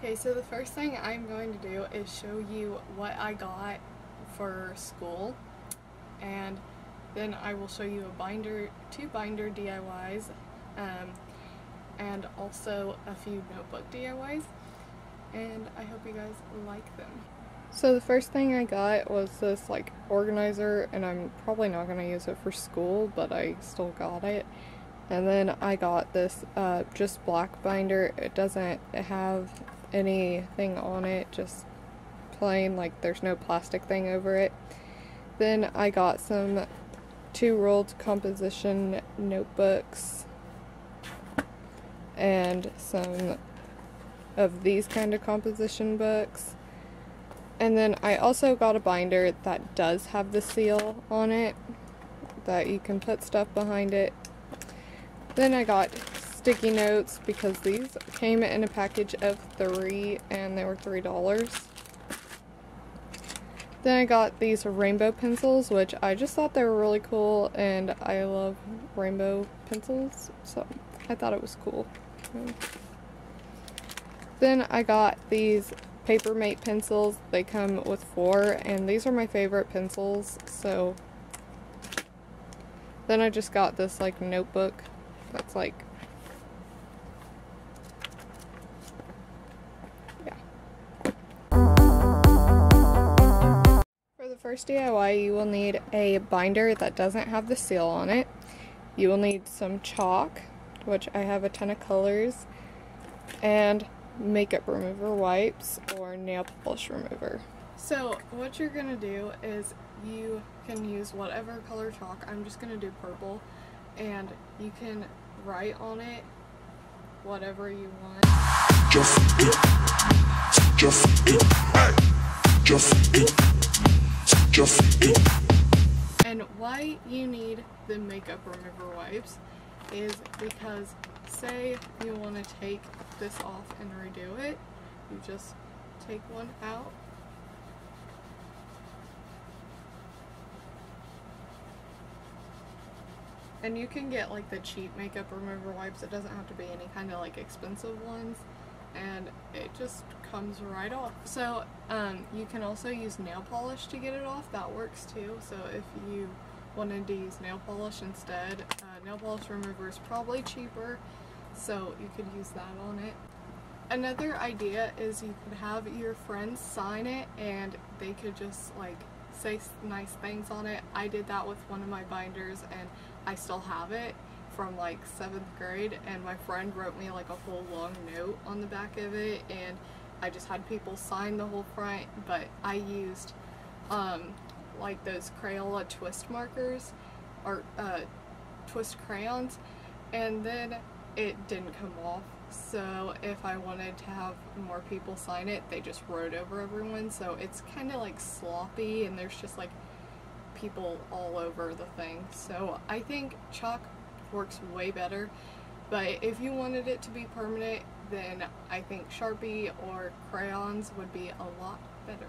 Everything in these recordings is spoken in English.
Okay, so the first thing I'm going to do is show you what I got for school, and then I will show you two binder DIYs, and also a few notebook DIYs, and I hope you guys like them. So the first thing I got was this like organizer, and I'm probably not going to use it for school, but I still got it. And then I got this just black binder. It doesn't have anything on it, just plain, like there's no plastic thing over it. Then I got some 2-rolled composition notebooks and some of these kind of composition books. And then I also got a binder that does have the seal on it, that you can put stuff behind it. Then I got sticky notes because these came in a package of 3 and they were $3. Then I got these rainbow pencils, which I just thought they were really cool, and I love rainbow pencils, so I thought it was cool. Then I got these Papermate pencils. They come with 4, and these are my favorite pencils. So then I just got this like notebook that's like, yeah. For the first DIY, you will need a binder that doesn't have the seal on it. You will need some chalk, which I have a ton of colors, and makeup remover wipes or nail polish remover. So what you're gonna do is you can use whatever color chalk. I'm just gonna do purple, and you can write on it whatever you want. And why you need the makeup remover wipes is because, say you want to take this off and redo it, you just take one out, and you can get like the cheap makeup remover wipes. It doesn't have to be any kind of like expensive ones, and it just comes right off. So you can also use nail polish to get it off. That works too. So if you wanted to use nail polish instead, nail polish remover is probably cheaper, so you could use that on it. Another idea is you could have your friends sign it, and they could just like say nice things on it. I did that with one of my binders, and I still have it from like 7th grade, and my friend wrote me like a whole long note on the back of it, and I just had people sign the whole front. But I used like those Crayola twist markers, or twist crayons, and then it didn't come off. So if I wanted to have more people sign it, they just wrote over everyone, so it's kind of like sloppy, and there's just like people all over the thing. So I think chalk works way better, but if you wanted it to be permanent, then I think Sharpie or crayons would be a lot better.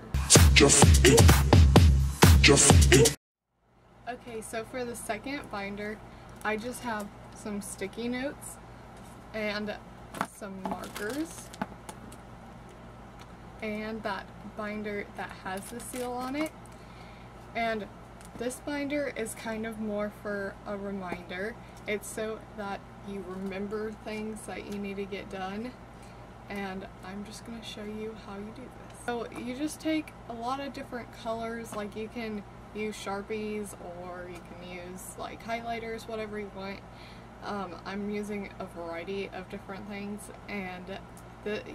Okay, so for the second binder, I just have some sticky notes and some markers, and that binder that has the seal on it. And this binder is kind of more for a reminder. It's so that you remember things that you need to get done, and I'm just going to show you how you do this. So you just take a lot of different colors, like you can use Sharpies or you can use like highlighters, whatever you want. I'm using a variety of different things, and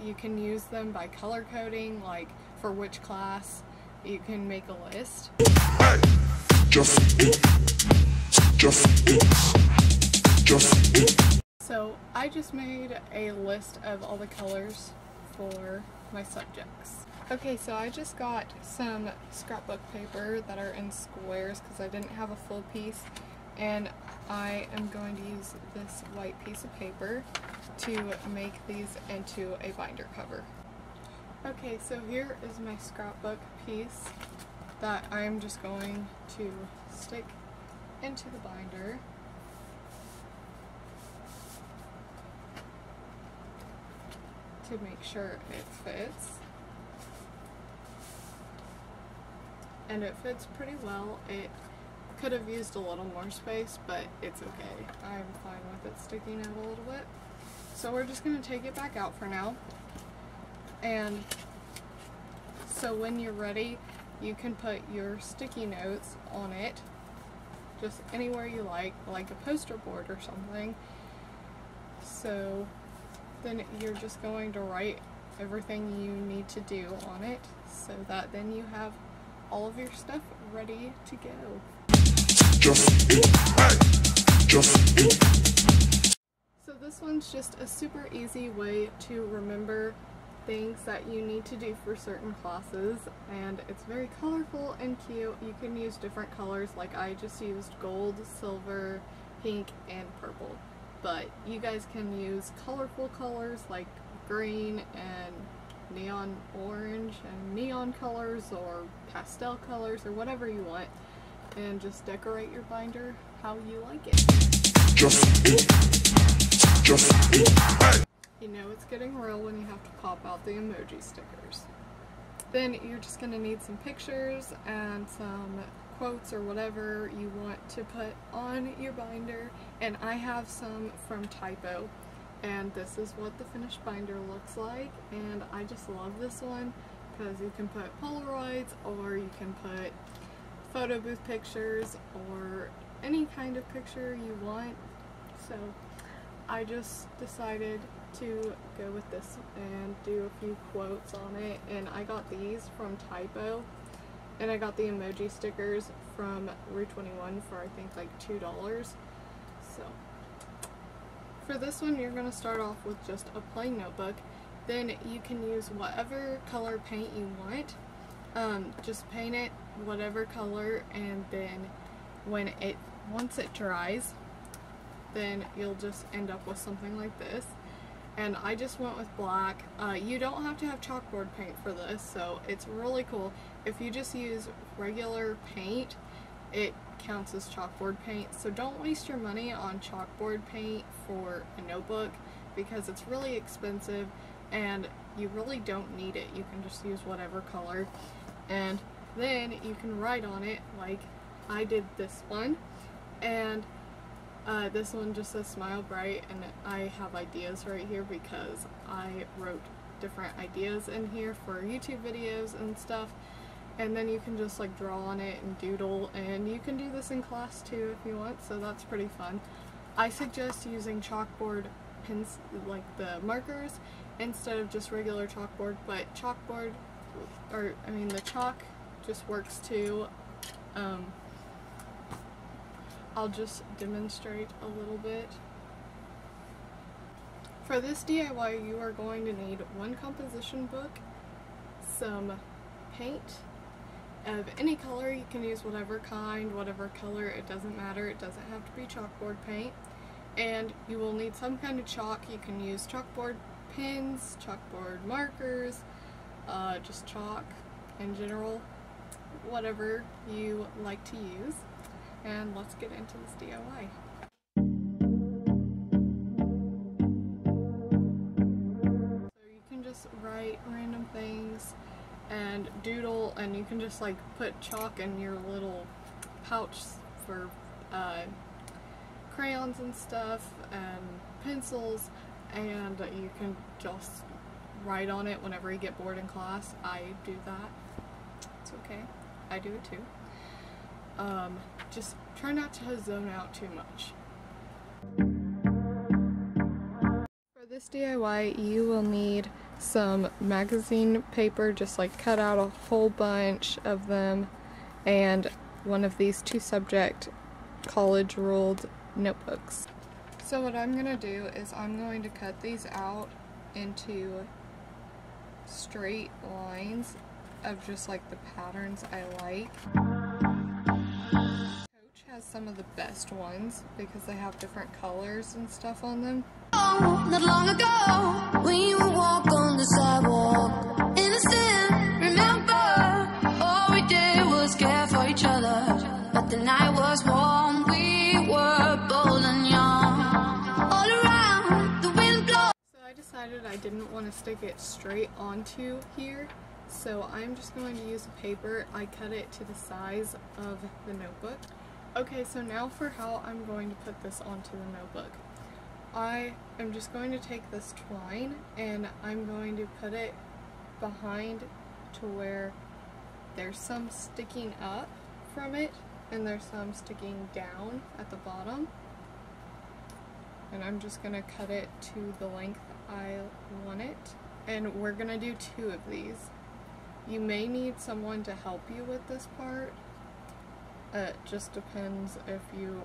you can use them by color coding, like for which class. You can make a list. So I just made a list of all the colors for my subjects. Okay, so I just got some scrapbook paper that are in squares because I didn't have a full piece, and I am going to use this white piece of paper to make these into a binder cover. Okay, so here is my scrapbook piece that I'm just going to stick into the binder. To to make sure it fits. And it fits pretty well. It could have used a little more space, but it's okay. I'm fine with it sticking out a little bit. So we're just going to take it back out for now. And so when you're ready, you can put your sticky notes on it, just anywhere you like a poster board or something. So then you're just going to write everything you need to do on it, so that then you have all of your stuff ready to go. So this one's just a super easy way to remember things that you need to do for certain classes, and it's very colorful and cute. You can use different colors, like I just used gold, silver, pink, and purple. But you guys can use colorful colors like green and neon orange and neon colors or pastel colors or whatever you want, and just decorate your binder how you like it. You know it's getting real when you have to pop out the emoji stickers. Then you're just going to need some pictures and some quotes or whatever you want to put on your binder, and I have some from Typo, and this is what the finished binder looks like. And I just love this one because you can put Polaroids, or you can put photo booth pictures, or any kind of picture you want. So I just decided to go with this and do a few quotes on it, and I got these from Typo, and I got the emoji stickers from Rue 21 for I think like $2. So for this one, you're going to start off with just a plain notebook. Then you can use whatever color paint you want. Just paint it whatever color, and then once it dries, then you'll just end up with something like this. And I just went with black. You don't have to have chalkboard paint for this, so it's really cool. If you just use regular paint, it counts as chalkboard paint. So don't waste your money on chalkboard paint for a notebook, because it's really expensive and you really don't need it. You can just use whatever color, and then you can write on it like I did this one. And this one just says smile bright, and I have ideas right here because I wrote different ideas in here for YouTube videos and stuff. And then you can just like draw on it and doodle, and you can do this in class too if you want, so that's pretty fun. I suggest using chalkboard pens, like the markers, instead of just regular chalkboard, but the chalk just works too. I'll just demonstrate a little bit. For this DIY, you are going to need one composition book, some paint of any color. You can use whatever kind, whatever color, it doesn't matter. It doesn't have to be chalkboard paint. And you will need some kind of chalk. You can use chalkboard pens, chalkboard markers, just chalk in general, whatever you like to use. And let's get into this DIY. So you can just write random things and doodle, and you can just like put chalk in your little pouch for crayons and stuff and pencils, and you can just write on it whenever you get bored in class. I do that. It's okay. I do it too. Just try not to zone out too much. For this DIY, you will need some magazine paper, just like cut out a whole bunch of them, and one of these 2-subject college ruled notebooks. So what I'm going to do is I'm going to cut these out into straight lines of just like the patterns I like. Has some of the best ones because they have different colors and stuff on them. Oh, not long ago, we would walk on the sidewalk, innocent, remember, all we did was care for each other, but the night was warm, we were bold and young, all around, the wind blows. So I decided I didn't want to stick it straight onto here, so I'm just going to use a paper. I cut it to the size of the notebook. Okay, so now for how I'm going to put this onto the notebook. I am just going to take this twine and I'm going to put it behind to where there's some sticking up from it and there's some sticking down at the bottom. And I'm just going to cut it to the length I want it. And we're going to do 2 of these. You may need someone to help you with this part. It just depends if you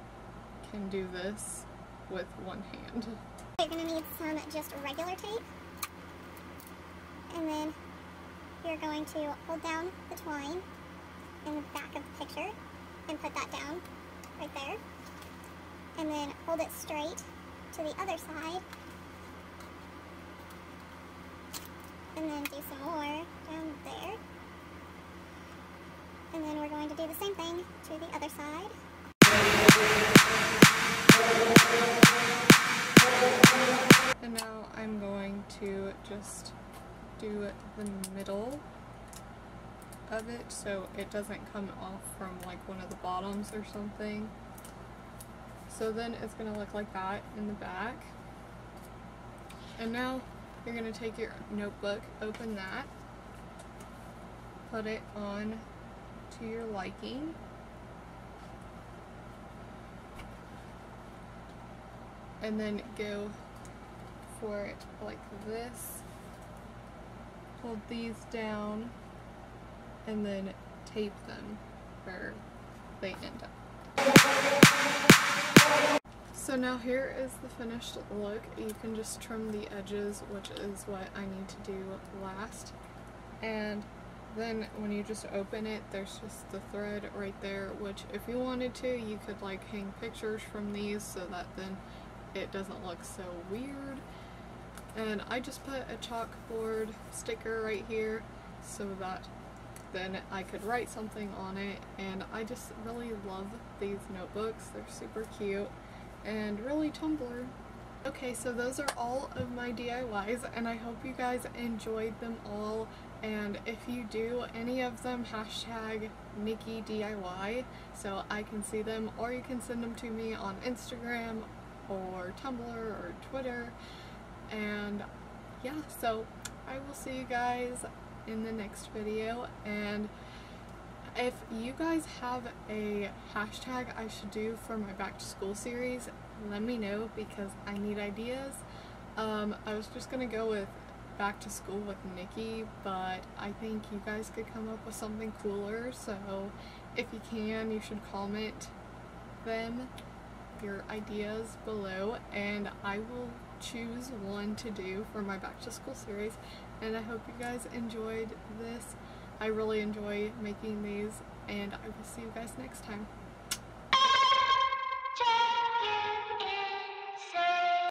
can do this with one hand. You're going to need some just regular tape. And then you're going to hold down the twine in the back of the picture and put that down right there. And then hold it straight to the other side. And then do some more down there. And then we're going to do the same thing to the other side. And now I'm going to just do the middle of it so it doesn't come off from like one of the bottoms or something. So then it's going to look like that in the back. And now you're going to take your notebook, open that, put it on to your liking. And then go for it like this. Hold these down and then tape them where they end up. So now here is the finished look. You can just trim the edges, which is what I need to do last. And then when you just open it, there's just the thread right there, which if you wanted to, you could like hang pictures from these so that then it doesn't look so weird. And I just put a chalkboard sticker right here so that then I could write something on it. And I just really love these notebooks. They're super cute and really Tumblr. Okay, so those are all of my DIYs and I hope you guys enjoyed them all. And if you do any of them, hashtag Nikki DIY so I can see them, or you can send them to me on Instagram or Tumblr or Twitter. And yeah, so I will see you guys in the next video. And if you guys have a hashtag I should do for my back to school series, let me know because I need ideas. I was just gonna go with back to school with Nikki, but I think you guys could come up with something cooler, so if you can, you should comment them, your ideas below, and I will choose one to do for my back to school series. And I hope you guys enjoyed this. I really enjoy making these, and I will see you guys next time.